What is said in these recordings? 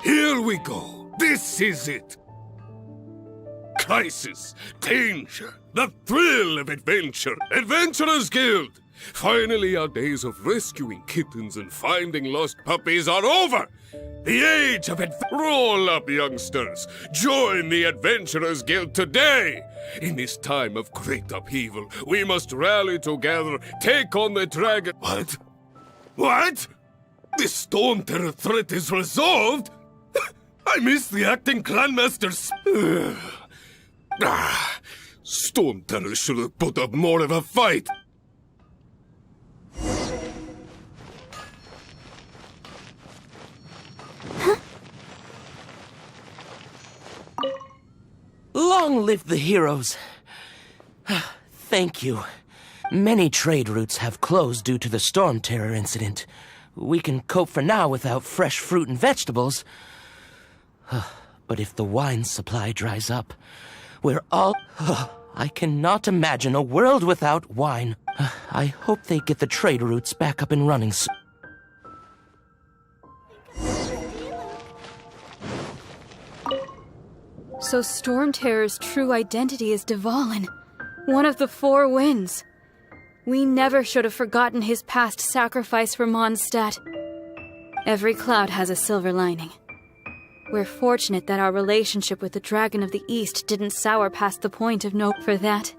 Here we go. This is it. Crisis, danger, the thrill of adventure. Adventurers Guild. Finally, our days of rescuing kittens and finding lost puppies are over. The age of roll up, youngsters. Join the Adventurers Guild today. In this time of great upheaval, we must rally together, take on the dragon. What? What? The Storm Terror threat is resolved? I missed the acting clanmasters. Storm Terror should have put up more of a fight. Long live the heroes. Thank you. Many trade routes have closed due to the Storm Terror incident. We can cope for now without fresh fruit and vegetables. But if the wine supply dries up, we're all... I cannot imagine a world without wine. I hope they get the trade routes back up and running soon. So Storm Terror's true identity is Dvalin, one of the Four Winds. We never should have forgotten his past sacrifice for Mondstadt. Every cloud has a silver lining. We're fortunate that our relationship with the Dragon of the East didn't sour past the point of no. For that,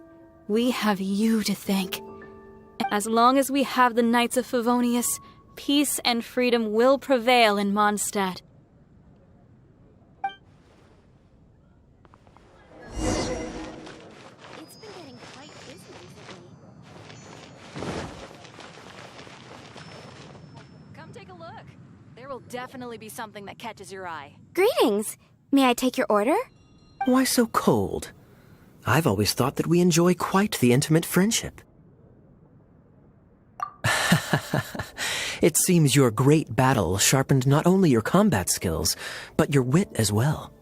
we have you to thank. As long as we have the Knights of Favonius, peace and freedom will prevail in Mondstadt. It's been getting quite busy recently. Come take a look. There will definitely be something that catches your eye. Greetings! May I take your order? Why so cold? I've always thought that we enjoy quite the intimate friendship. It seems your great battle sharpened not only your combat skills, but your wit as well.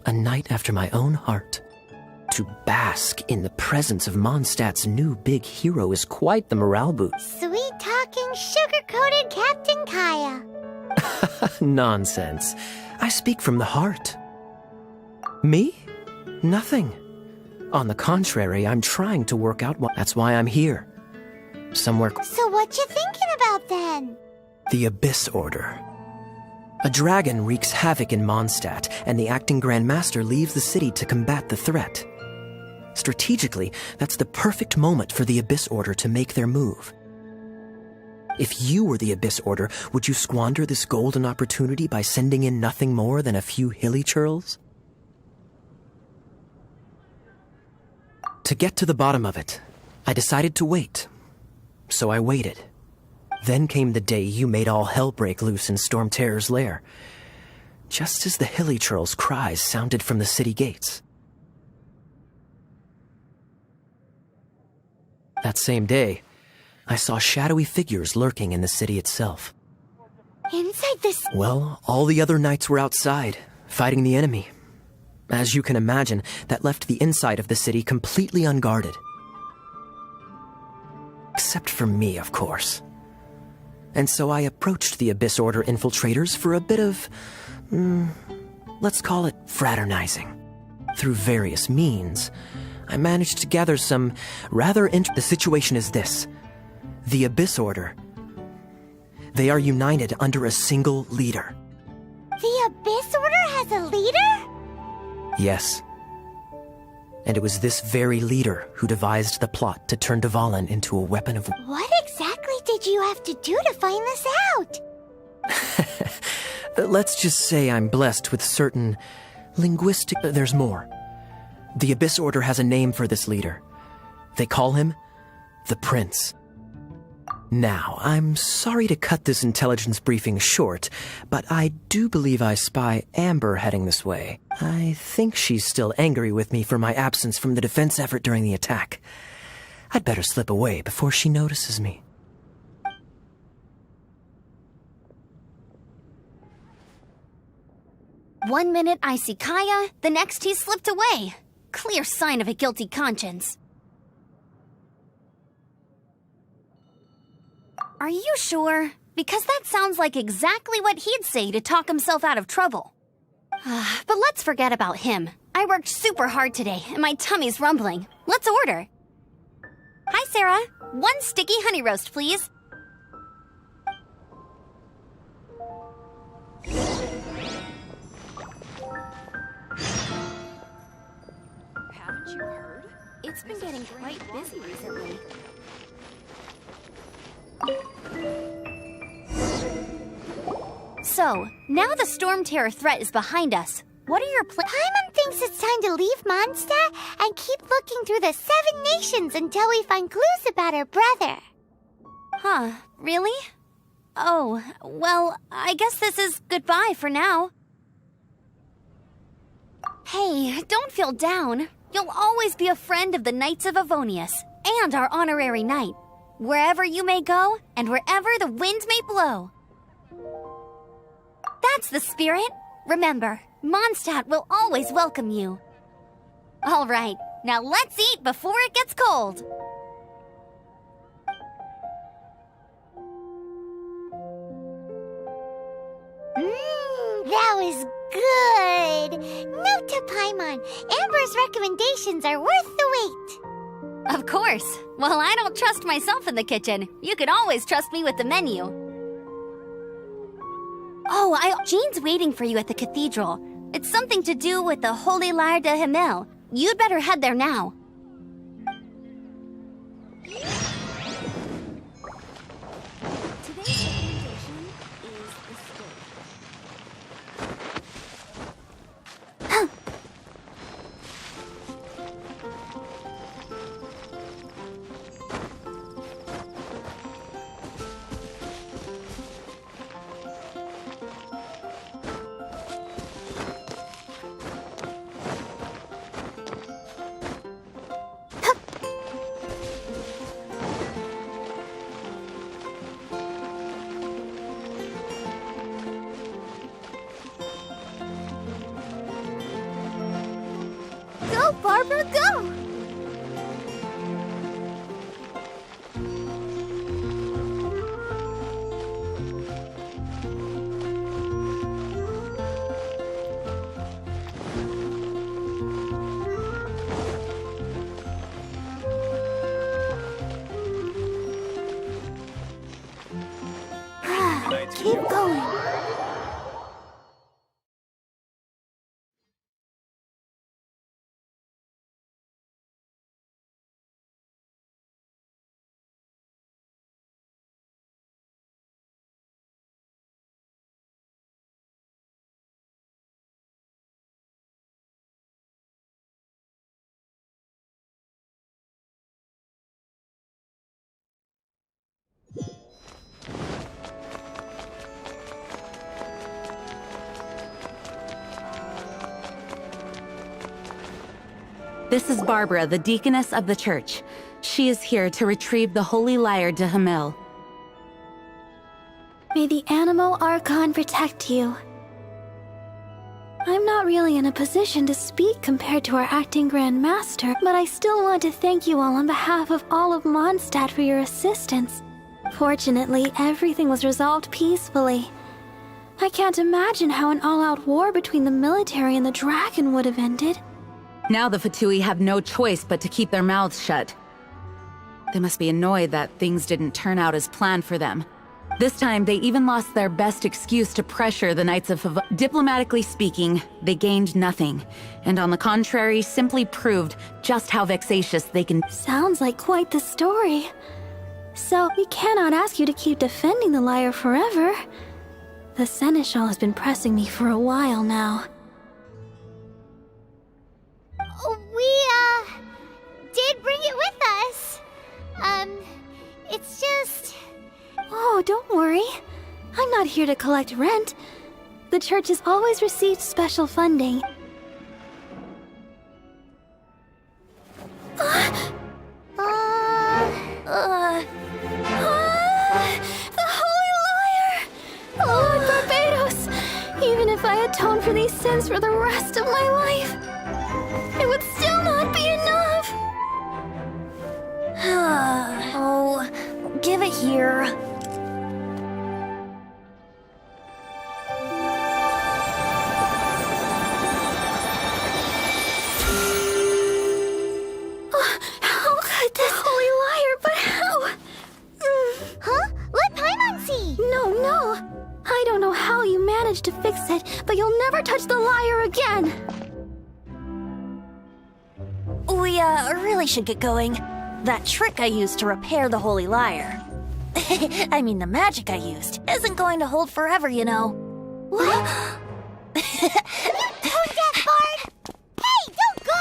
A knight after my own heart. To bask in the presence of Mondstadt's new big hero is quite the morale boost. Sweet-talking, sugar-coated Captain Kaya. Nonsense. I speak from the heart. Me? Nothing. On the contrary, I'm trying to work out that's why I'm here. Somewhere... So what you thinking about then? The Abyss Order. A dragon wreaks havoc in Mondstadt, and the acting Grand Master leaves the city to combat the threat. Strategically, that's the perfect moment for the Abyss Order to make their move. If you were the Abyss Order, would you squander this golden opportunity by sending in nothing more than a few hilly churls? To get to the bottom of it, I decided to wait. So I waited. Then came the day you made all hell break loose in Storm Terror's lair, just as the hilly churls' cries sounded from the city gates. That same day, I saw shadowy figures lurking in the city itself. Inside this... Well, all the other knights were outside, fighting the enemy. As you can imagine, that left the inside of the city completely unguarded. Except for me, of course. And so I approached the Abyss Order infiltrators for a bit of, let's call it fraternizing. Through various means, I managed to gather some rather The situation is this. The Abyss Order. They are united under a single leader. The Abyss Order has a leader? Yes. And it was this very leader who devised the plot to turn Dvalin into a weapon of... What exactly did you have to do to find this out? Let's just say I'm blessed with certain linguistic... There's more. The Abyss Order has a name for this leader. They call him the Prince. Now, I'm sorry to cut this intelligence briefing short, but I do believe I spy Amber heading this way. I think she's still angry with me for my absence from the defense effort during the attack. I'd better slip away before she notices me. One minute I see Kaya, the next he's slipped away. Clear sign of a guilty conscience. Are you sure? Because that sounds like exactly what he'd say to talk himself out of trouble. But let's forget about him. I worked super hard today, and my tummy's rumbling. Let's order. Hi, Sarah. 1 sticky honey roast, please. Haven't you heard? It's been getting quite busy recently. So, now the Storm Terror threat is behind us. What are your plans? Paimon thinks it's time to leave Mondstadt and keep looking through the 7 nations until we find clues about her brother. Huh, really? Oh, well, I guess this is goodbye for now. Hey, don't feel down. You'll always be a friend of the Knights of Avonius and our honorary knight. Wherever you may go, and wherever the wind may blow. That's the spirit. Remember, Mondstadt will always welcome you. All right, now let's eat before it gets cold. That was good. Note to Paimon, Amber's recommendations are worth the wait. Of course. Well, I don't trust myself in the kitchen. You can always trust me with the menu. Oh, Jean's waiting for you at the cathedral. It's something to do with the Holy Lyre de Himmel. You'd better head there now. Today's recommendation is escape. Go, Barbara, go! Keep going. This is Barbara, the deaconess of the church. She is here to retrieve the holy lyre de Hamel. May the Animo Archon protect you. I'm not really in a position to speak compared to our acting Grand Master, but I still want to thank you all on behalf of all of Mondstadt for your assistance. Fortunately, everything was resolved peacefully. I can't imagine how an all-out war between the military and the dragon would have ended. Now the Fatui have no choice but to keep their mouths shut. They must be annoyed that things didn't turn out as planned for them. This time, they even lost their best excuse to pressure the Knights of Diplomatically speaking, they gained nothing, and on the contrary, simply proved just how vexatious they can. Sounds like quite the story. So, we cannot ask you to keep defending the lyre forever. The Seneschal has been pressing me for a while now. We, did bring it with us. It's just... Oh, don't worry. I'm not here to collect rent. The church has always received special funding. The Holy Lyre! Lord Barbados! Even if I atone for these sins for the rest of my life, it would still not be enough! Oh, give it here. How could this Holy Lyre, but how? Huh? Let Paimon see! No. I don't know how you managed to fix it, but you'll never touch the lyre again! We, really should get going. That trick I used to repair the Holy Lyre. I mean, the magic I used isn't going to hold forever, you know. What? Tone deaf, Bard! Hey, don't go!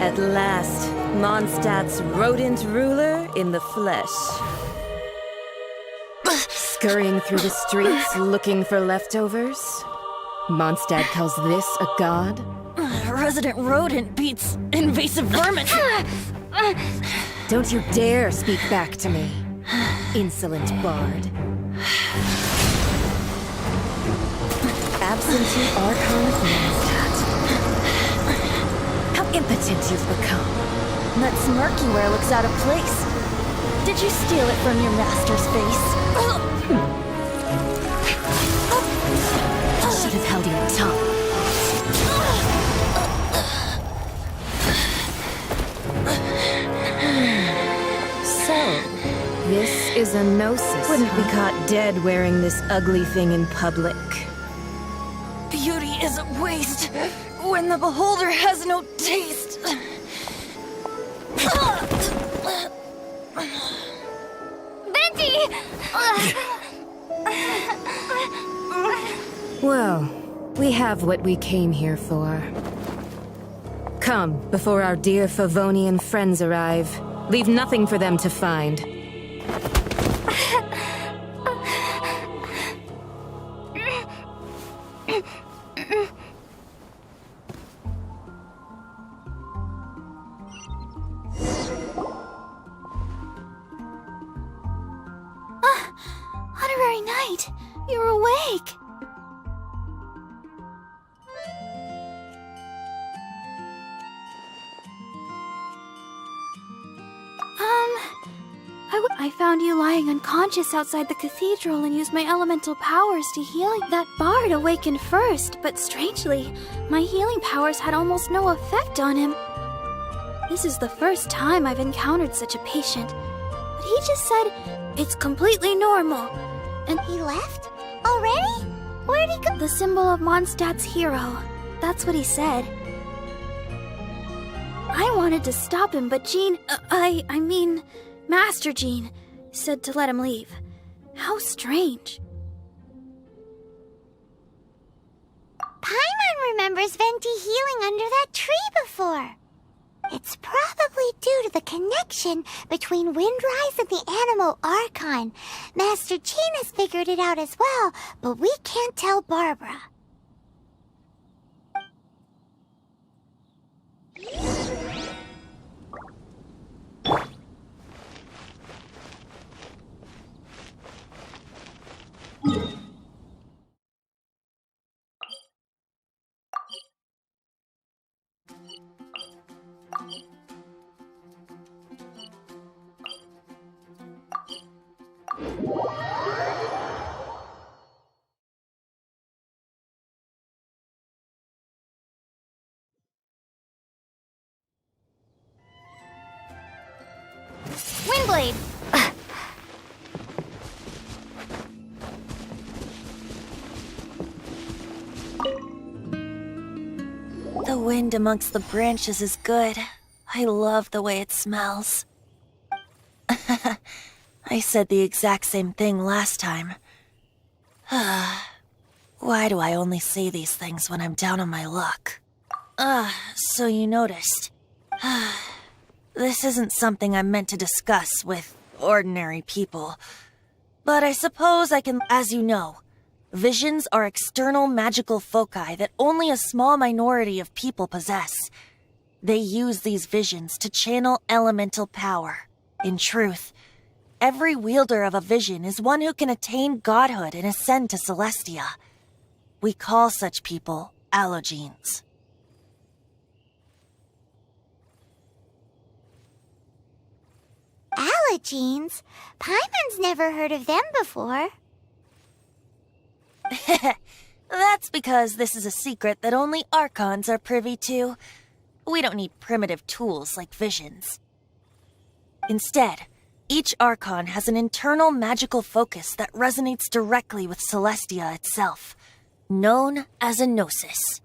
At last, Mondstadt's rodent ruler in the flesh. Scurrying through the streets looking for leftovers? Mondstadt calls this a god? Resident rodent beats invasive vermin. Don't you dare speak back to me, insolent bard. Absentee Archon of Mondstadt. How impotent you've become. That smirky wear looks out of place. Did you steal it from your master's face? Should have held your tongue. So, this is a gnosis. Wouldn't be caught dead wearing this ugly thing in public. Beauty is a waste when the beholder has no taste. Venti! Well, we have what we came here for. Come, before our dear Favonian friends arrive. Leave nothing for them to find. Honorary Knight, you're awake! I found you lying unconscious outside the cathedral and used my elemental powers to heal you. That bard awakened first, but strangely, my healing powers had almost no effect on him. This is the first time I've encountered such a patient. But he just said it's completely normal. And He left? Already? Where'd he go? the symbol of Mondstadt's hero. That's what he said. I wanted to stop him, but I mean, Master Jean, said to let him leave. How strange. Paimon remembers Venti healing under that tree before. It's probably due to the connection between Windrise and the Animal Archon. Master Jean has figured it out as well, but we can't tell Barbara. Windblade! The wind amongst the branches is good. I love the way it smells. I said the exact same thing last time. Why do I only say these things when I'm down on my luck? So you noticed. This isn't something I'm meant to discuss with ordinary people. But I suppose I can, as you know. Visions are external magical foci that only a small minority of people possess. They use these visions to channel elemental power. In truth, every wielder of a vision is one who can attain godhood and ascend to Celestia. We call such people allogenes. Allogenes? Paimon's never heard of them before. That's because this is a secret that only Archons are privy to. We don't need primitive tools like visions. Instead, each Archon has an internal magical focus that resonates directly with Celestia itself, known as a gnosis.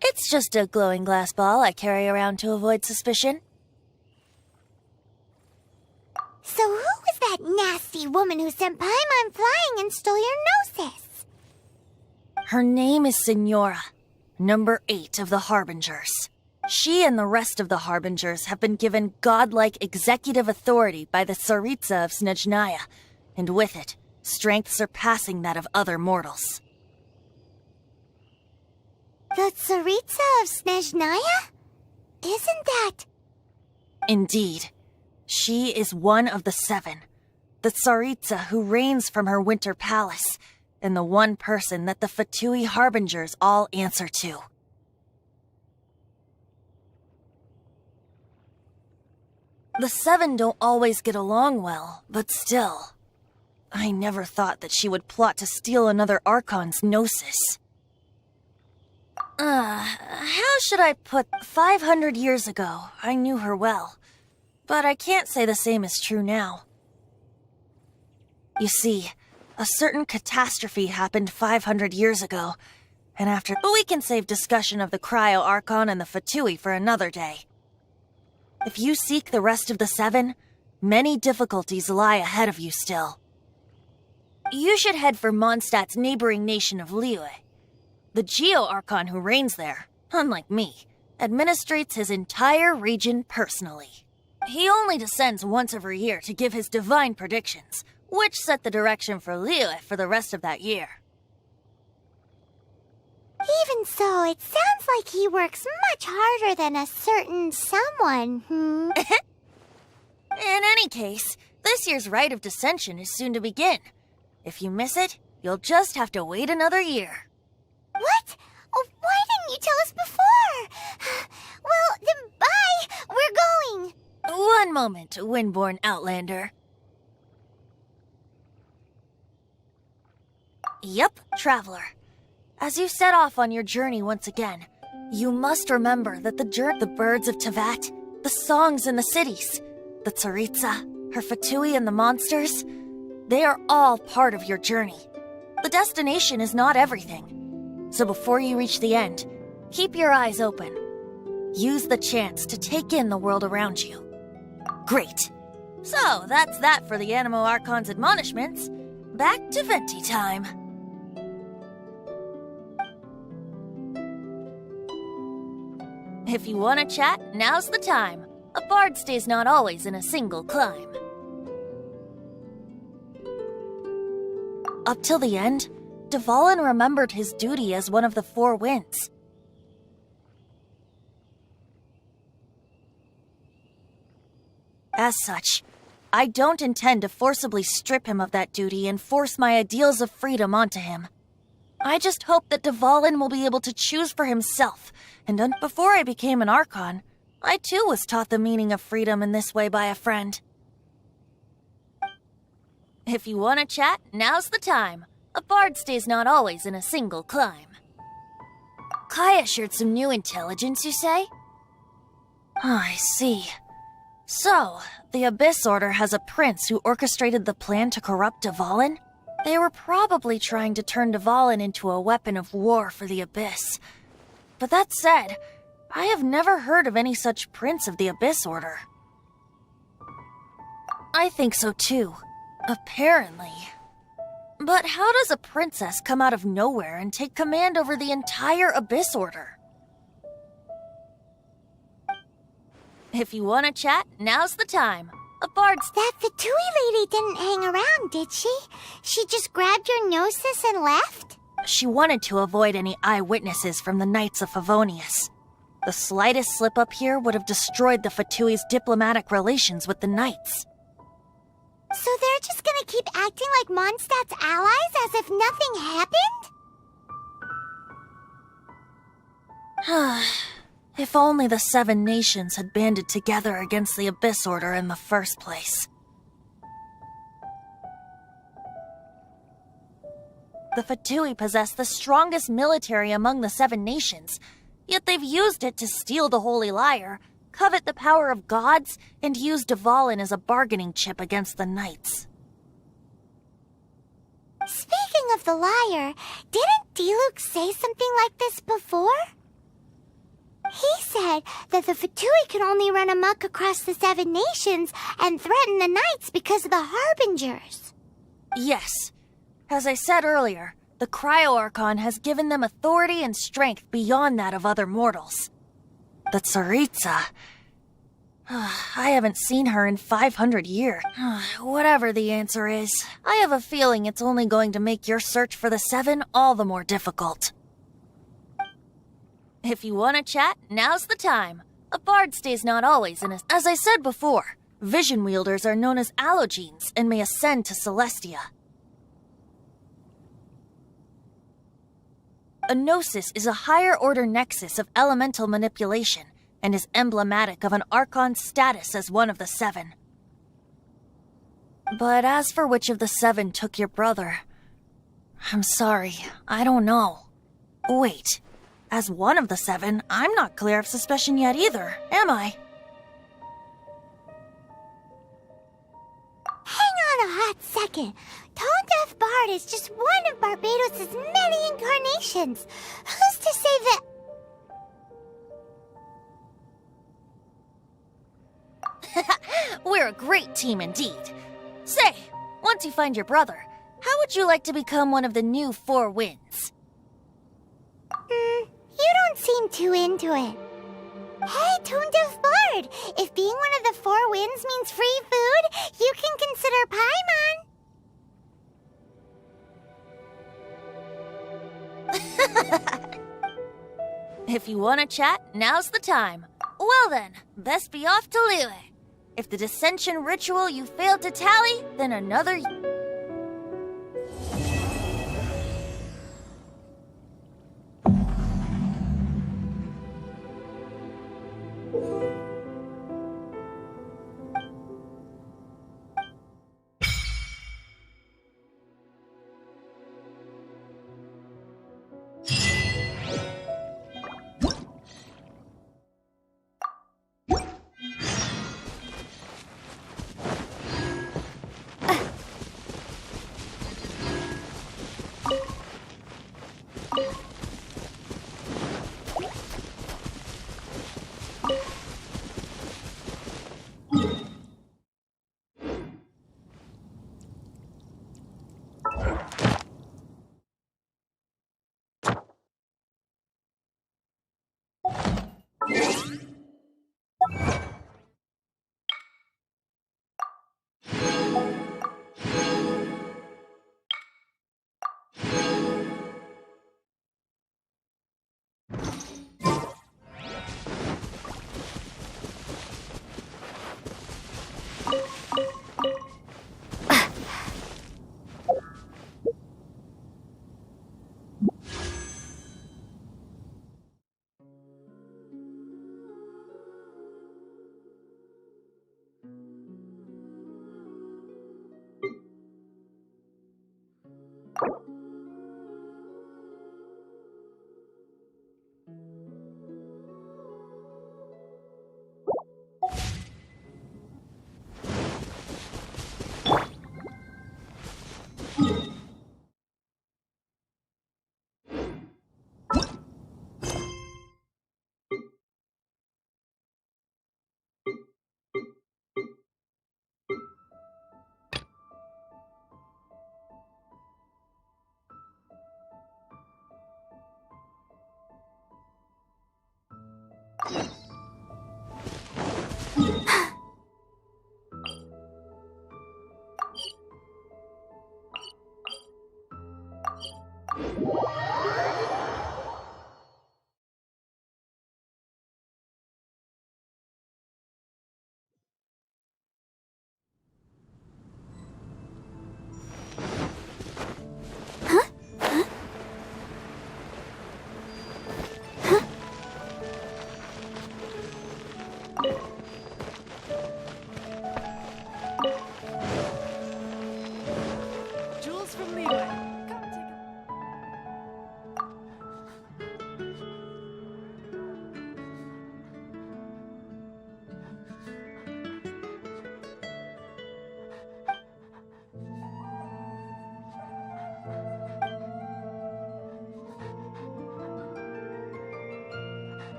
It's just a glowing glass ball I carry around to avoid suspicion. So who was that nasty woman who sent Paimon flying and stole your gnosis? Her name is Signora, number 8 of the Harbingers. She and the rest of the Harbingers have been given godlike executive authority by the Tsaritsa of Snezhnaya, and with it, strength surpassing that of other mortals. The Tsaritsa of Snezhnaya? Isn't that... Indeed. She is one of the 7, the Tsaritsa who reigns from her winter palace, and the one person that the Fatui Harbingers all answer to. The 7 don't always get along well, but still. I never thought that she would plot to steal another Archon's gnosis. How should I put... 500 years ago, I knew her well. But I can't say the same is true now. You see, a certain catastrophe happened 500 years ago, and after... We can save discussion of the Cryo Archon and the Fatui for another day. If you seek the rest of the 7, many difficulties lie ahead of you still. You should head for Mondstadt's neighboring nation of Liyue. The Geo-Archon who reigns there, unlike me, administrates his entire region personally. He only descends once every year to give his divine predictions, which set the direction for Liyue for the rest of that year. Even so, it sounds like he works much harder than a certain someone, In any case, this year's Rite of Descension is soon to begin. If you miss it, you'll just have to wait another year. What? Oh, why didn't you tell us before? Well, then bye! We're going! One moment, Windborn Outlander. Yep, Traveler. As you set off on your journey once again, You must remember that the birds of Tevat, the songs in the cities, the Tsaritsa, her Fatui and the monsters, they are all part of your journey. The destination is not everything. So before you reach the end, keep your eyes open. Use the chance to take in the world around you. Great. So that's that for the Animo Archon's admonishments. Back to Venti time. If you want to chat, now's the time. A bard stays not always in a single climb. Up till the end, Dvalin remembered his duty as one of the Four Winds. As such, I don't intend to forcibly strip him of that duty and force my ideals of freedom onto him. I just hope that Dvalin will be able to choose for himself, and before I became an Archon, I too was taught the meaning of freedom in this way by a friend. If you want to chat, now's the time. A bard stays not always in a single climb. Kaya shared some new intelligence, you say? Oh, I see. So, the Abyss Order has a prince who orchestrated the plan to corrupt Dvalin? They were probably trying to turn Dvalin into a weapon of war for the Abyss. But that said, I have never heard of any such prince of the Abyss Order. I think so too. Apparently. But how does a princess come out of nowhere and take command over the entire Abyss Order? If you want to chat, now's the time. A bard's... That Fatui lady didn't hang around, did she? She just grabbed your gnosis and left? She wanted to avoid any eyewitnesses from the Knights of Favonius. The slightest slip-up here would have destroyed the Fatui's diplomatic relations with the Knights. So they're just gonna keep acting like Mondstadt's allies as if nothing happened? If only the Seven Nations had banded together against the Abyss Order in the first place. The Fatui possess the strongest military among the Seven Nations, yet they've used it to steal the Holy Lyre, covet the power of gods, and use Dvalin as a bargaining chip against the Knights. Speaking of the lyre, didn't Diluc say something like this before? He said that the Fatui can only run amok across the Seven Nations and threaten the Knights because of the Harbingers. Yes. As I said earlier, the Cryo-Archon has given them authority and strength beyond that of other mortals. The Tsaritsa... I haven't seen her in 500 years. Whatever the answer is, I have a feeling it's only going to make your search for the Seven all the more difficult. If you want to chat, now's the time. A bard stays not always in a... As I said before, vision wielders are known as allogenes and may ascend to Celestia. A gnosis is a higher-order nexus of elemental manipulation and is emblematic of an Archon's status as one of the Seven. But as for which of the Seven took your brother, I'm sorry, I don't know. Wait. As one of the Seven, I'm not clear of suspicion yet either, am I? Hang on a hot second. Tone Deaf Bard is just one of Barbados' many incarnations. Who's to say that... We're a great team indeed. Say, once you find your brother, how would you like to become one of the new Four Winds? You don't seem too into it. Hey, Tone Deaf Bard! If being one of the Four Winds means free food, you can consider Paimon. If you want to chat, now's the time. Well then, best be off to Liyue. If the dissension ritual you failed to tally, then another...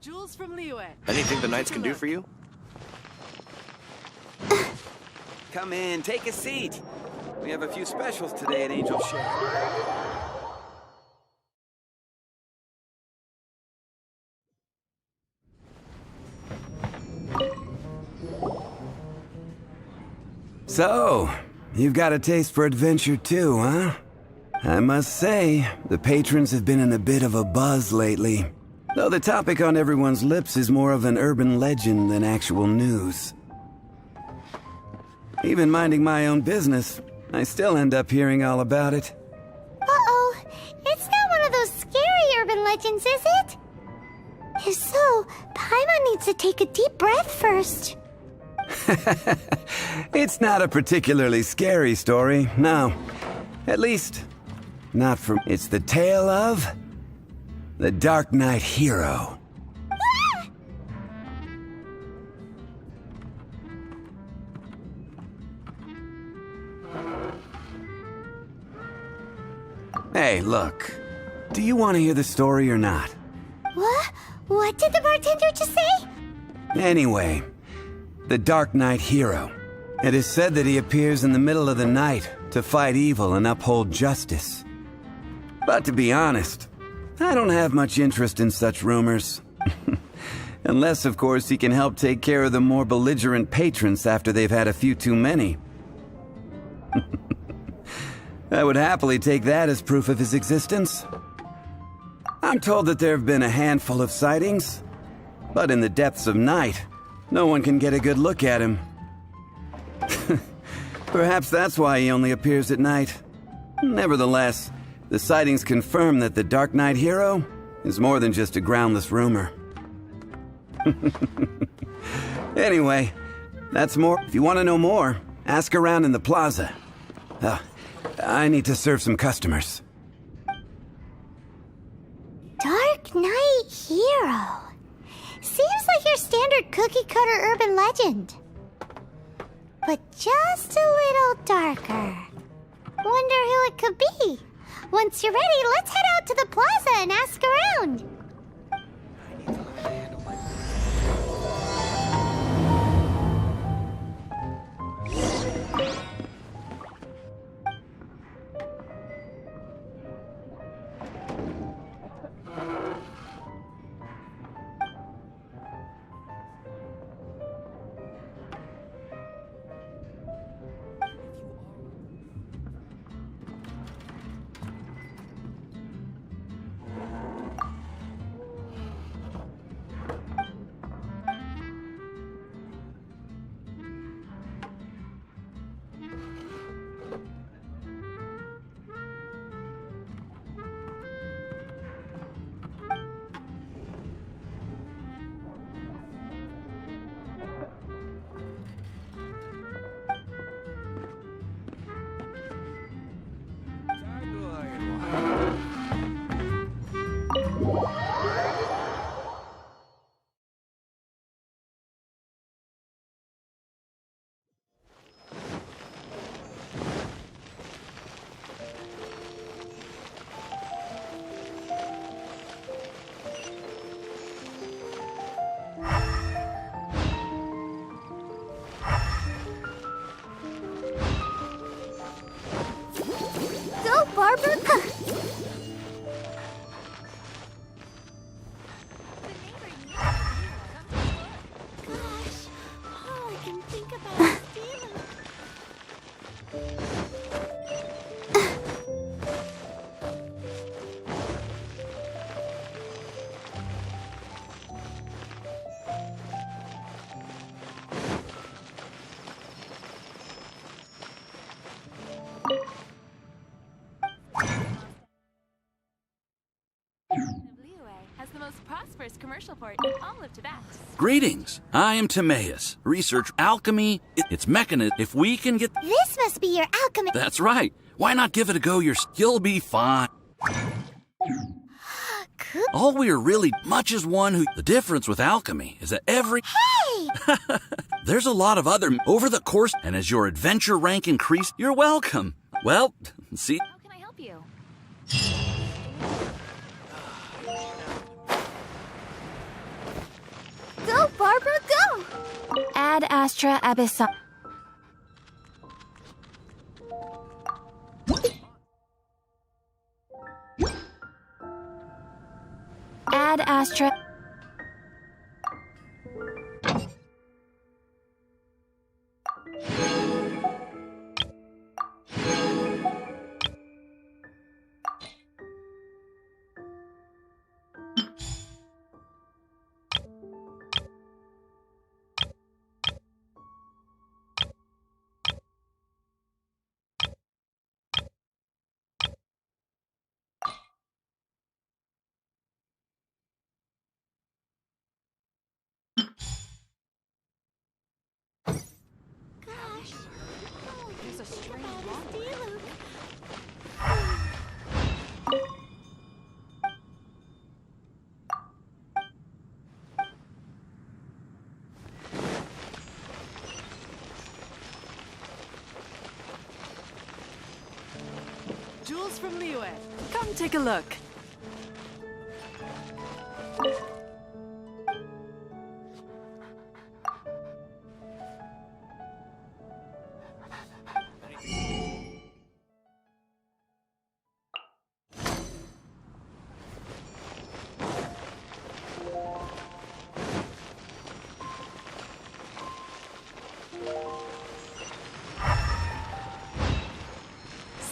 Jewels from Liyue. Anything the knights can do for you? Come in, take a seat. We have a few specials today at Angel Share. So, you've got a taste for adventure too, huh? I must say, the patrons have been in a bit of a buzz lately. Though the topic on everyone's lips is more of an urban legend than actual news. Even minding my own business, I still end up hearing all about it. Uh-oh. It's not one of those scary urban legends, is it? If so, Paimon needs to take a deep breath first. It's not a particularly scary story, no. At least, not from... It's the tale of... the Dark Knight Hero. Ah! Hey, look. Do you want to hear the story or not? What? What did the bartender just say? Anyway, the Dark Knight Hero. It is said that he appears in the middle of the night to fight evil and uphold justice. But to be honest, I don't have much interest in such rumors. Unless, of course, he can help take care of the more belligerent patrons after they've had a few too many. I would happily take that as proof of his existence. I'm told that there have been a handful of sightings, but in the depths of night, no one can get a good look at him. Perhaps that's why he only appears at night. Nevertheless, the sightings confirm that the Dark Knight Hero is more than just a groundless rumor. Anyway, that's more. If you want to know more, ask around in the plaza. I need to serve some customers. Dark Knight Hero. Seems like your standard cookie-cutter urban legend. But just a little darker. Wonder who it could be. Once you're ready, let's head out to the plaza and ask around. Go, Barbara! Gosh, all I can think about is demons. Has the most prosperous commercial port in all of Tibet. Greetings. I am Timaeus. Research alchemy, its mechanism. If we can get... This must be your alchemy. That's right. Why not give it a go? You'll be fine. All we are really much as one who... The difference with alchemy is that every... Hey! There's a lot of other... Over the course, and as your adventure rank increased, you're welcome. Well, see... How can I help you? Ad Astra Abyssal. Ad Astra. Jules from Liyue. Come take a look.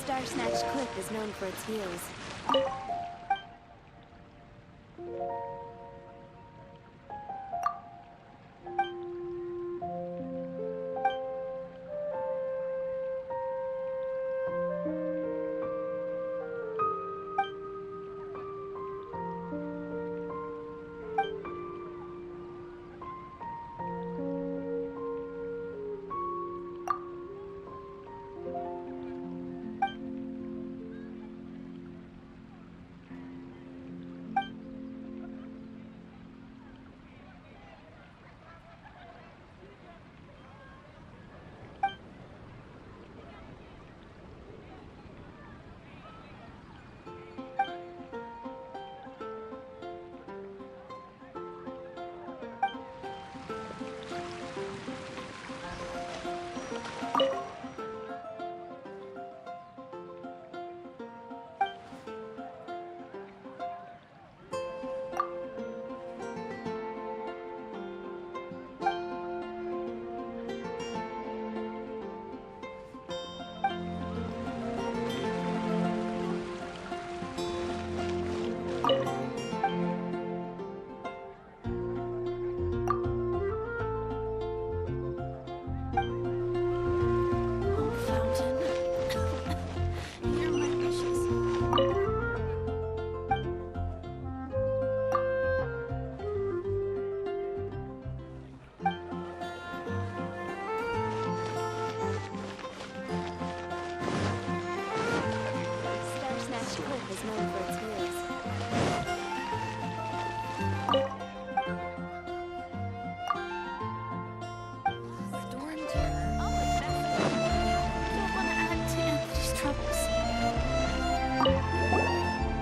Star Snatch Cliff is known for its views.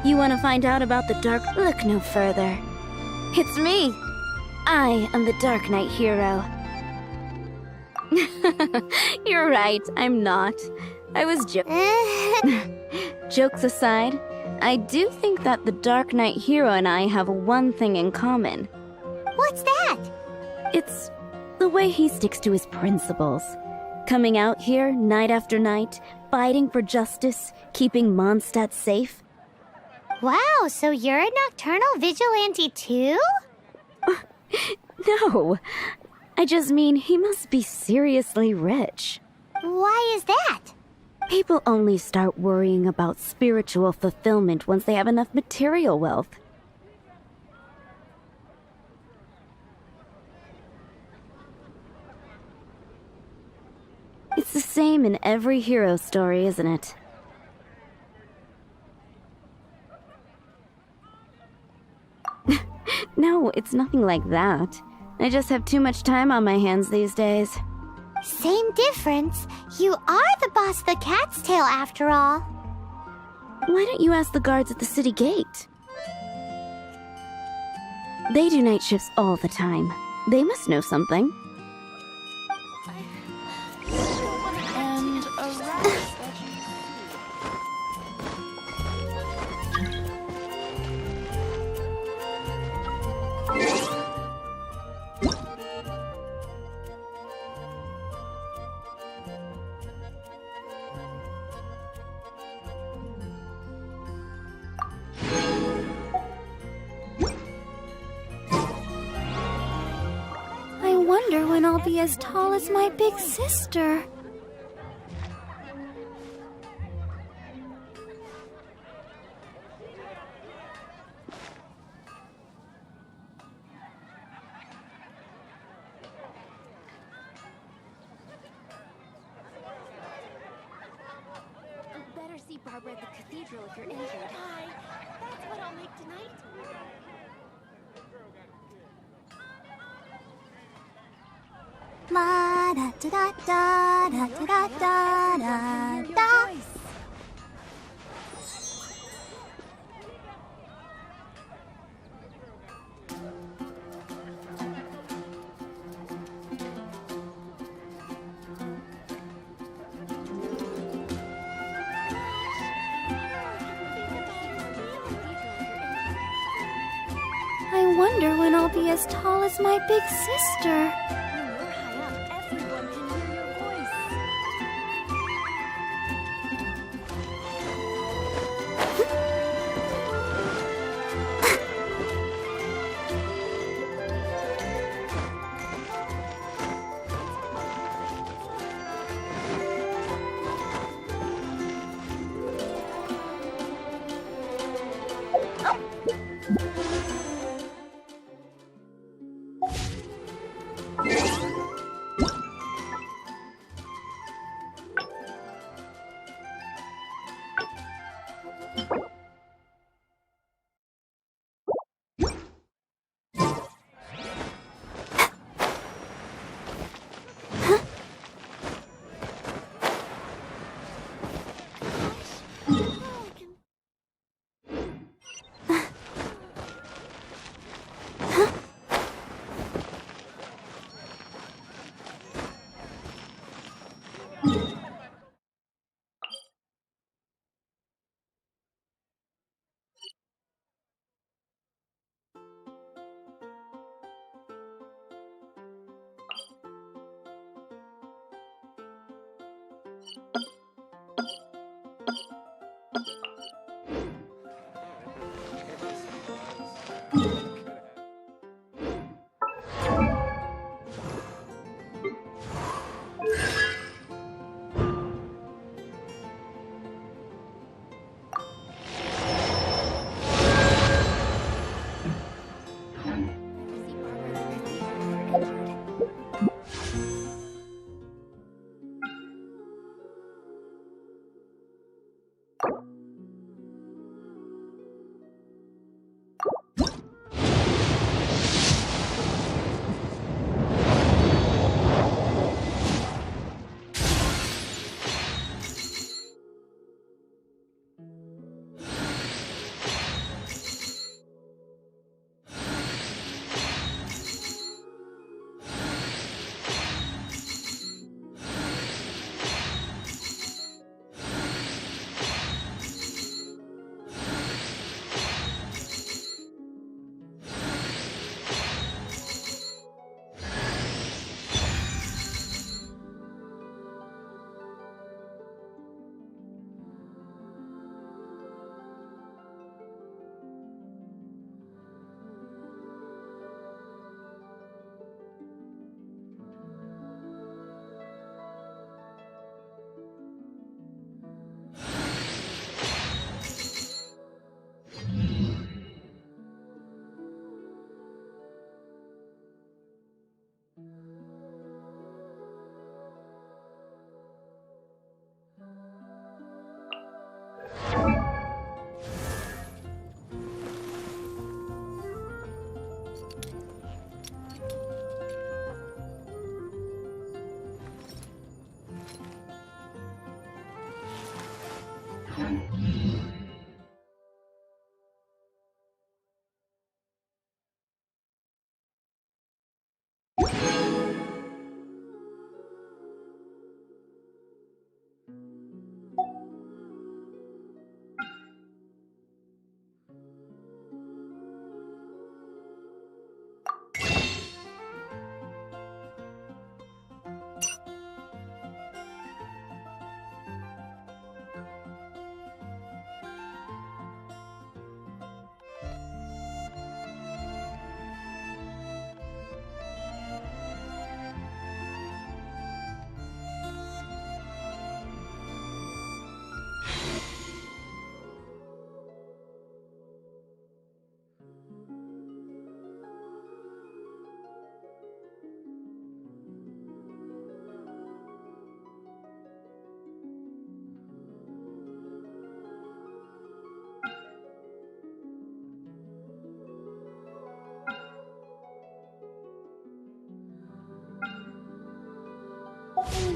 You want to find out about the Dark? Look no further. It's me! I am the Dark Knight hero. You're right, I'm not. I was Jokes aside, I do think that the Dark Knight hero and I have one thing in common. What's that? It's the way he sticks to his principles. Coming out here night after night, fighting for justice, keeping Mondstadt safe. Wow, so you're a nocturnal vigilante too? No, I just mean he must be seriously rich. Why is that? People only start worrying about spiritual fulfillment once they have enough material wealth. It's the same in every hero story, isn't it? No, it's nothing like that. I just have too much time on my hands these days. Same difference. You are the boss of the Cat's Tail after all. Why don't you ask the guards at the city gate? They do night shifts all the time. They must know something. And a rat. I wonder when I'll be as tall as my big sister. Better see Barbara at the cathedral if you're injured. Hi, that's what I'll make tonight. La da da da da da da da da. I wonder when I'll be as tall as my big sister.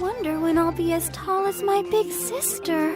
wonder when I'll be as tall as my big sister.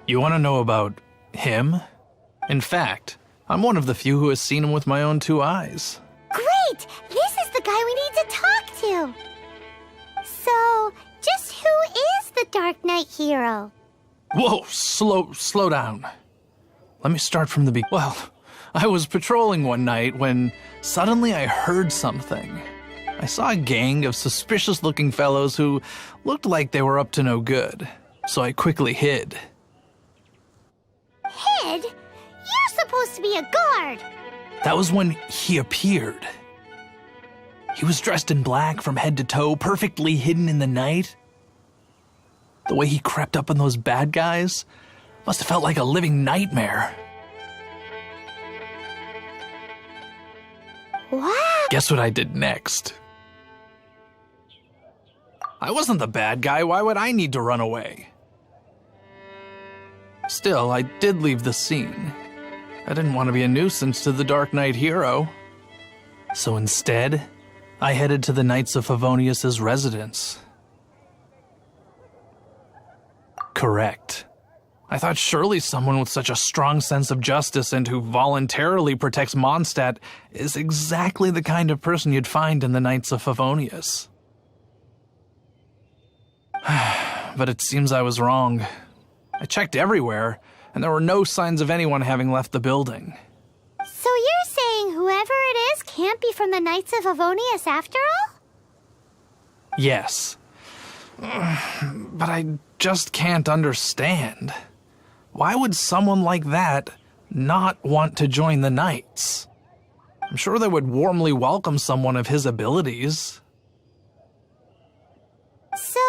You want to know about him? In fact, I'm one of the few who has seen him with my own two eyes. Great! This is the guy we need to talk to! So, just who is the Dark Knight hero? Whoa, slow down. Let me start from the beginning. Well, I was patrolling one night when suddenly I heard something. I saw a gang of suspicious-looking fellows who looked like they were up to no good, so I quickly hid. Hid? You're supposed to be a guard! That was when he appeared. He was dressed in black from head to toe, perfectly hidden in the night. The way he crept up on those bad guys must have felt like a living nightmare. Wow! Guess what I did next? I wasn't the bad guy. Why would I need to run away? Still, I did leave the scene. I didn't want to be a nuisance to the Dark Knight hero. So instead, I headed to the Knights of Favonius' residence. Correct. I thought surely someone with such a strong sense of justice and who voluntarily protects Mondstadt is exactly the kind of person you'd find in the Knights of Favonius. But it seems I was wrong. I checked everywhere, and there were no signs of anyone having left the building. So you're saying whoever it is can't be from the Knights of Favonius after all? Yes. But I just can't understand. Why would someone like that not want to join the Knights? I'm sure they would warmly welcome someone of his abilities. So,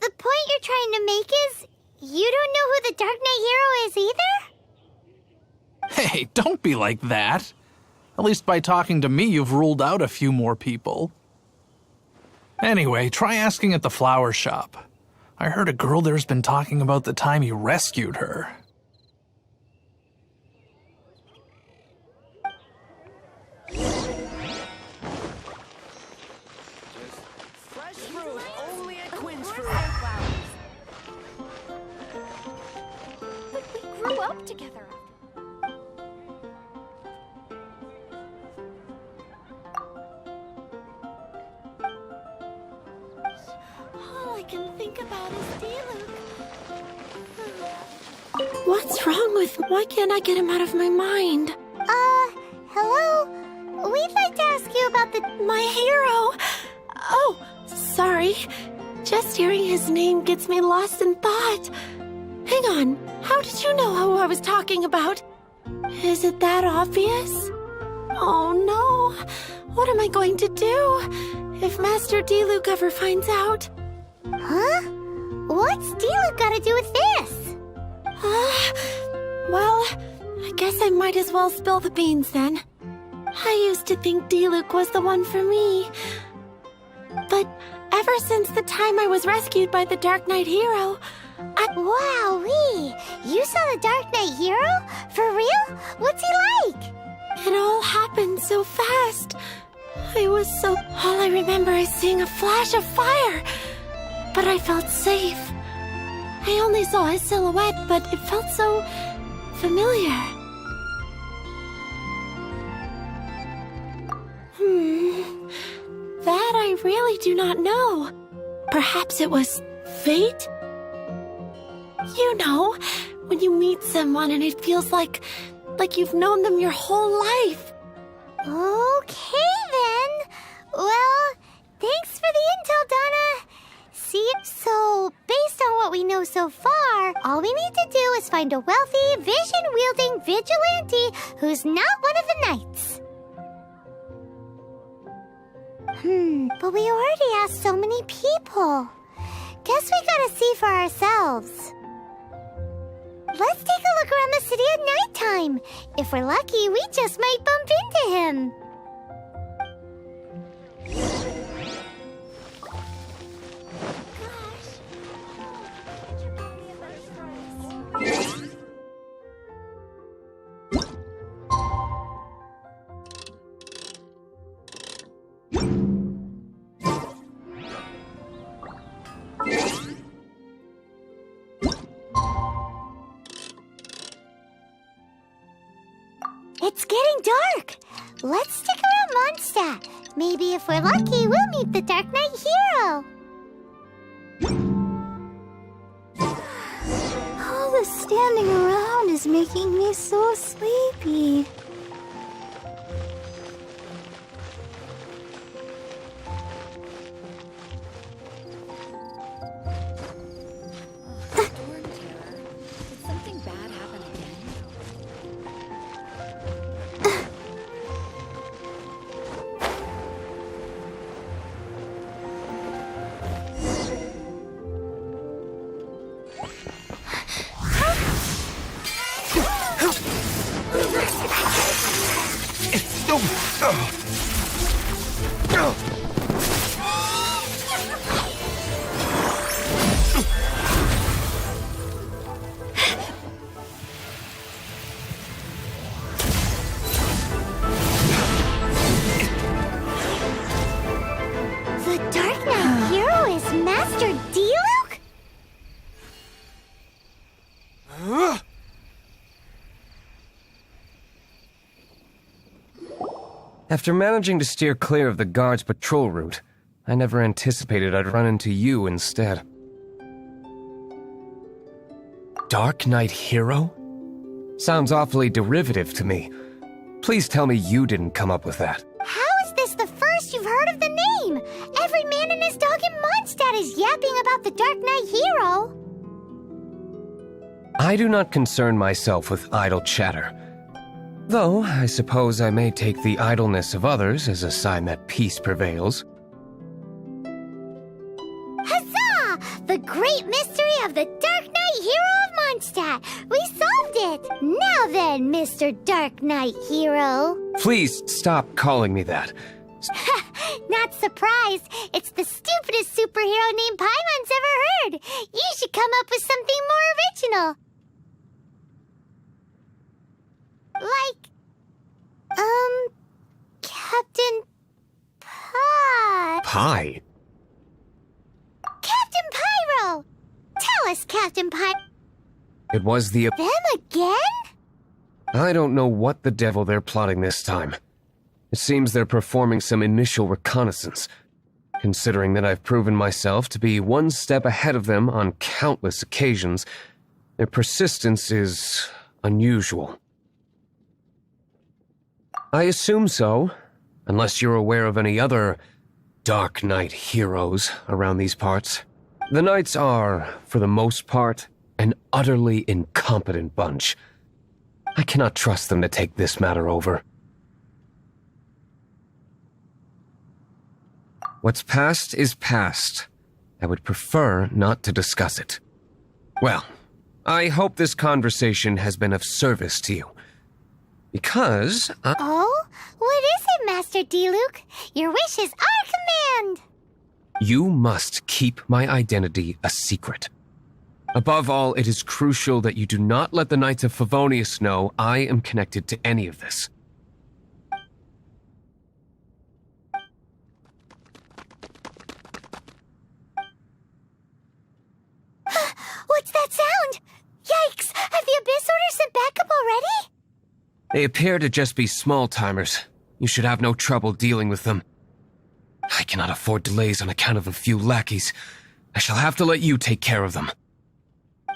the point you're trying to make is you don't know who the Dark Knight hero is either? Hey, don't be like that. At least by talking to me, you've ruled out a few more people. Anyway, try asking at the flower shop. I heard a girl there's been talking about the time you rescued her. Fresh fruit only at Quinn's Fruit. But we grew up together. All I can think about is D-Luke. What's wrong with him? Why can't I get him out of my mind? Hello? We'd like to ask you about my hero. Oh, sorry. Just hearing his name gets me lost in thought. Hang on. How did you know who I was talking about? Is it that obvious? Oh no. What am I going to do if Master D-Luke ever finds out? Huh? What's D-Luke got to do with this? Well, I guess I might as well spill the beans then. I used to think D-Luke was the one for me. But ever since the time I was rescued by the Dark Knight hero, Wowee! You saw the Dark Knight hero? For real? What's he like? It all happened so fast. All I remember is seeing a flash of fire. But I felt safe. I only saw his silhouette, but it felt so familiar. That I really do not know. Perhaps it was fate? You know, when you meet someone and it feels like you've known them your whole life. Okay then. Well, thanks for the intel, Donna. See, so based on what we know so far, all we need to do is find a wealthy, vision-wielding vigilante who's not one of the knights. But we already asked so many people. Guess we gotta see for ourselves. Let's take a look around the city at nighttime. If we're lucky, we just might bump into him. It's getting dark. Let's stick around Mondstadt. Maybe if we're lucky, we'll meet the Dark Knight hero. All the standing around is making me so sleepy. Did something bad happen again? The Dark Knight hero is Master Diluc? After managing to steer clear of the guards' patrol route, I never anticipated I'd run into you instead. Dark Knight Hero? Sounds awfully derivative to me. Please tell me you didn't come up with that. How is this the first you've heard of the name? Every man and his dog in Mondstadt is yapping about the Dark Knight hero. I do not concern myself with idle chatter. Though, I suppose I may take the idleness of others as a sign that peace prevails. Huzzah! The great mystery of the Dark Knight hero of Mondstadt! We solved it! Now then, Mr. Dark Knight Hero. Please stop calling me that. Not surprised. It's the stupidest superhero name Paimon's ever heard. You should come up with something more original. Like, Captain Pie? Captain Pyro! Tell us, Captain Pyro. It was the... Them again? I don't know what the devil they're plotting this time. It seems they're performing some initial reconnaissance. Considering that I've proven myself to be one step ahead of them on countless occasions, their persistence is unusual. I assume so, unless you're aware of any other Dark Knight heroes around these parts. The Knights are, for the most part, an utterly incompetent bunch. I cannot trust them to take this matter over. What's past is past. I would prefer not to discuss it. Well, I hope this conversation has been of service to you. Because... Oh? What is it, Master Diluc? Your wish is our command! You must keep my identity a secret. Above all, it is crucial that you do not let the Knights of Favonius know I am connected to any of this. What's that sound? Yikes! Have the Abyss Order sent backup already? They appear to just be small-timers. You should have no trouble dealing with them. I cannot afford delays on account of a few lackeys. I shall have to let you take care of them.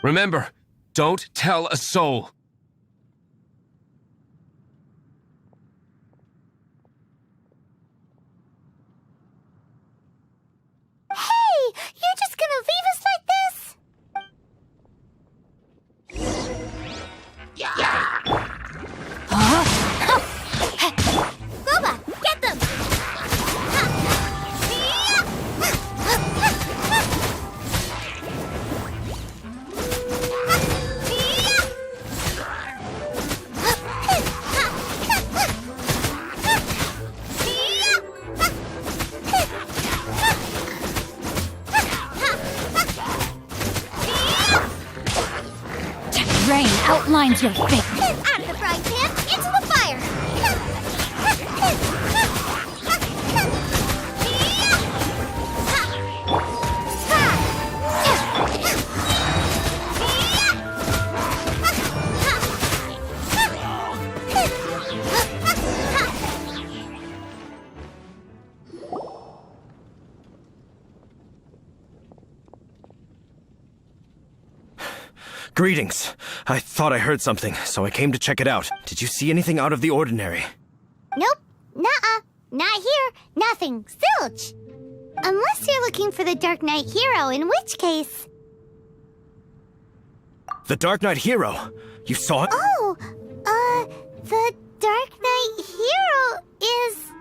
Remember, don't tell a soul. Hey! You're just gonna leave us like this? Boba, get them! Rain outlines your fate. Out of the frying pan, into the fire! Greetings. I thought I heard something, so I came to check it out. Did you see anything out of the ordinary? Nope. Nuh-uh. Not here. Nothing. Zilch. Unless you're looking for the Dark Knight hero, in which case... The Dark Knight hero? You saw it? Oh, the Dark Knight hero is,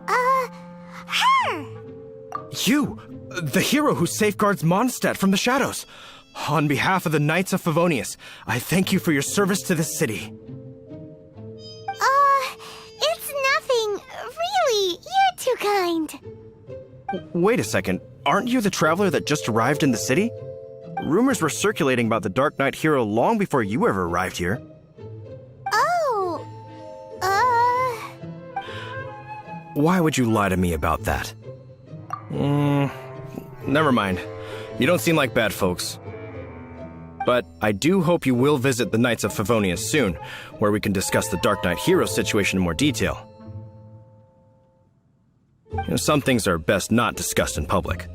her! You! The hero who safeguards Mondstadt from the shadows. On behalf of the Knights of Favonius, I thank you for your service to this city. It's nothing. Really, you're too too kind. Wait a second. Aren't you the traveler that just arrived in the city? Rumors were circulating about the Dark Knight hero long before you ever arrived here. Oh, Why would you lie to me about that? Never mind. You don't seem like bad folks. But I do hope you will visit the Knights of Favonius soon, where we can discuss the Dark Knight hero situation in more detail. Some things are best not discussed in public.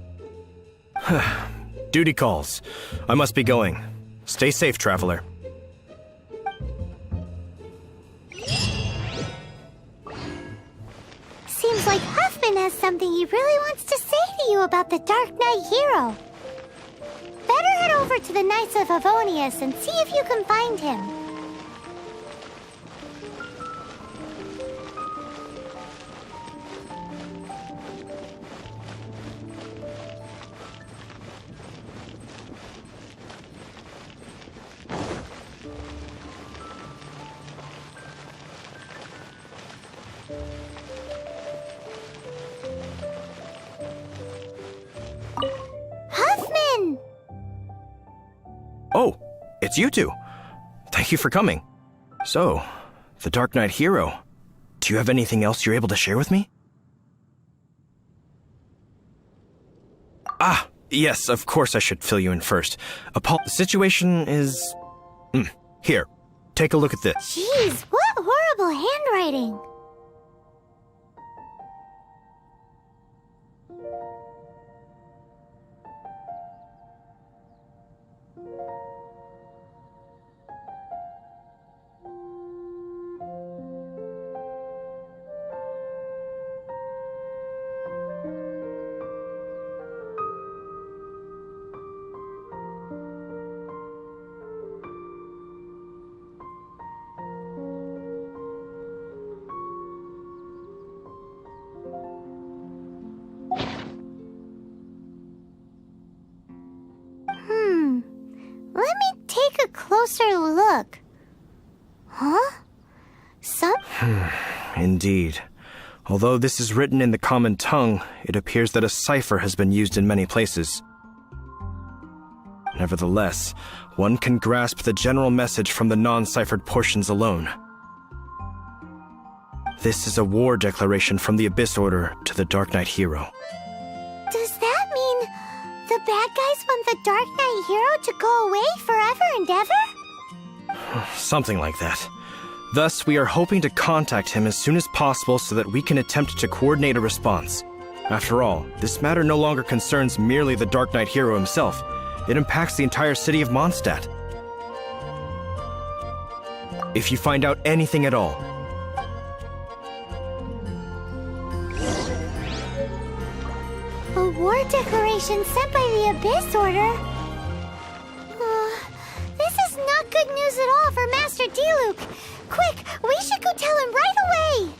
Duty calls. I must be going. Stay safe, traveler. seems like Huffman has something he really wants to say to you about the Dark Knight hero. Better head over to the Knights of Favonius and see if you can find him. Huffman! Oh, it's you two. Thank you for coming. So, the Dark Knight hero. Do you have anything else you're able to share with me? Ah, yes, of course I should fill you in first. The situation is... Here, take a look at this. Jeez, what horrible handwriting! Let me take a closer look. Huh? Indeed. Although this is written in the common tongue, it appears that a cipher has been used in many places. Nevertheless, one can grasp the general message from the non-ciphered portions alone. This is a war declaration from the Abyss Order to the Dark Knight hero. Does that mean the bad guys want the Dark Knight hero to go away forever and ever? Something like that. Thus, we are hoping to contact him as soon as possible so that we can attempt to coordinate a response. After all, this matter no longer concerns merely the Dark Knight hero himself. It impacts the entire city of Mondstadt. If you find out anything at all, A war declaration sent by the Abyss Order? This is not good news at all for Master Diluc. Quick, we should go tell him right away!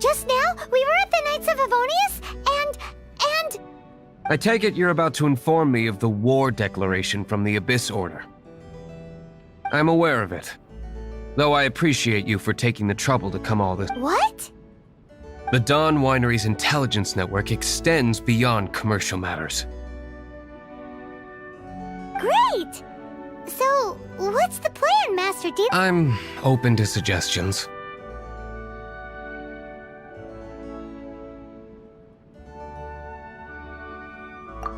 Just now, we were at the Knights of Avonius, and... I take it you're about to inform me of the war declaration from the Abyss Order. I'm aware of it, though I appreciate you for taking the trouble to come all this. What? The Dawn Winery's intelligence network extends beyond commercial matters. Great! So, what's the plan, Master D? I'm open to suggestions.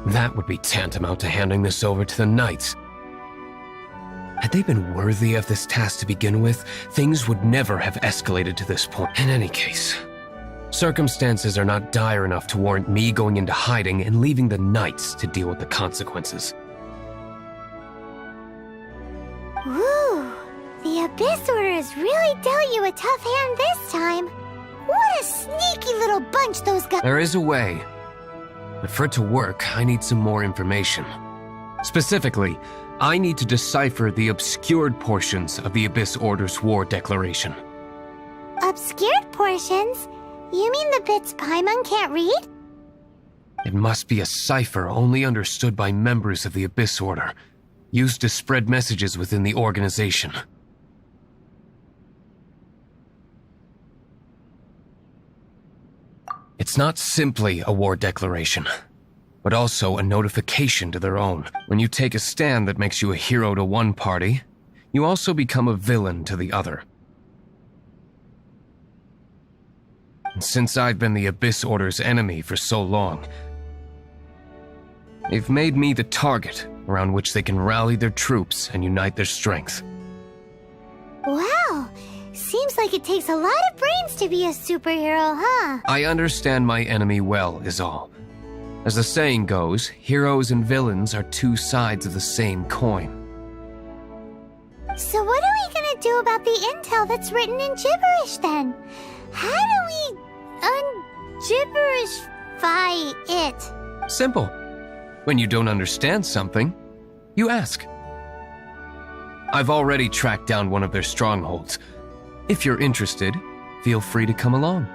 That would be tantamount to handing this over to the Knights. Had they been worthy of this task to begin with, things would never have escalated to this point. In any case, circumstances are not dire enough to warrant me going into hiding and leaving the Knights to deal with the consequences. Ooh, the Abyss Order has really dealt you a tough hand this time. What a sneaky little bunch those guys— There is a way. But for it to work, I need some more information. Specifically, I need to decipher the obscured portions of the Abyss Order's war declaration. Obscured portions? You mean the bits Paimon can't read? It must be a cipher only understood by members of the Abyss Order, used to spread messages within the organization. It's not simply a war declaration, but also a notification to their own. When you take a stand that makes you a hero to one party, you also become a villain to the other. And since I've been the Abyss Order's enemy for so long, they've made me the target around which they can rally their troops and unite their strength. Wow, seems like it takes a lot of brains to be a superhero, huh? I understand my enemy well, is all. As the saying goes, heroes and villains are two sides of the same coin. So what are we gonna do about the intel that's written in gibberish then? How do we un-gibberishify it? Simple. When you don't understand something, you ask. I've already tracked down one of their strongholds. If you're interested, feel free to come along.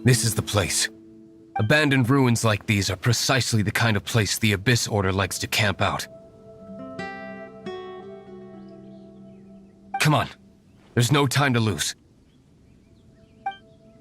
This is the place. Abandoned ruins like these are precisely the kind of place the Abyss Order likes to camp out. Come on. There's no time to lose.